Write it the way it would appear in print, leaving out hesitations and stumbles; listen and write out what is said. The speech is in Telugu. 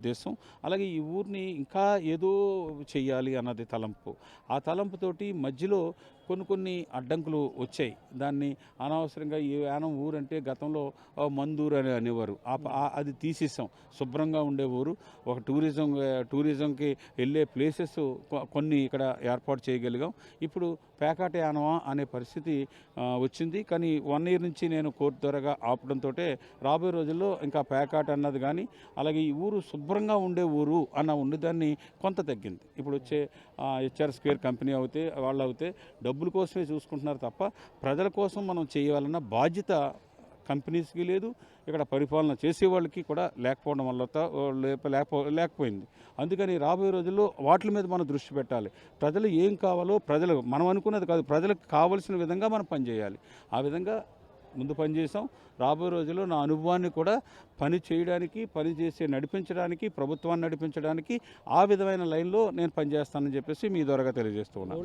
ఉద్దేశం. అలాగే ఈ ఊరిని ఇంకా ఏదో చెయ్యాలి అన్నది తలంపు. ఆ తలంపుతోటి మధ్యలో కొన్ని అడ్డంకులు వచ్చాయి. దాన్ని అనవసరంగా ఈ యానం ఊరంటే గతంలో మందూరు అని అనేవారు. అది తీసేసాం. శుభ్రంగా ఉండే ఊరు. ఒక టూరిజంకి వెళ్ళే ప్లేసెస్ కొన్ని ఇక్కడ ఏర్పాటు చేయగలిగాం. ఇప్పుడు పేకాట యానమా అనే పరిస్థితి వచ్చింది. కానీ 1 ఇయర్ నుంచి నేను కోర్టు ద్వారాగా ఆపడంతోటే రాబోయే రోజుల్లో ఇంకా పేకాట అన్నది కానీ, అలాగే ఈ ఊరు శుభ్రంగా ఉండే ఊరు అన్న ఉండేదాన్ని కొంత తగ్గింది. ఇప్పుడు వచ్చే హెచ్ఆర్ స్క్వేర్ కంపెనీ వాళ్ళు డబ్బుల కోసమే చూసుకుంటున్నారు తప్ప ప్రజల కోసం మనం చేయాలన్న బాధ్యత కంపెనీస్కి లేదు, ఇక్కడ పరిపాలన చేసేవాళ్ళకి కూడా లేకపోవడం వల్ల లేకపోయింది. అందుకని రాబోయే రోజుల్లో వాటి మీద మనం దృష్టి పెట్టాలి. ప్రజలు ఏం కావాలో మనం అనుకున్నది కాదు, ప్రజలకు కావలసిన విధంగా మనం పనిచేయాలి. ఆ విధంగా ముందు పనిచేసాం. రాబోయే రోజుల్లో నా అనుభవాన్ని కూడా నడిపించడానికి, ప్రభుత్వాన్ని నడిపించడానికి ఆ విధమైన లైన్లో నేను పనిచేస్తానని చెప్పేసి మీ ద్వారాగా తెలియజేస్తూ ఉన్నాను.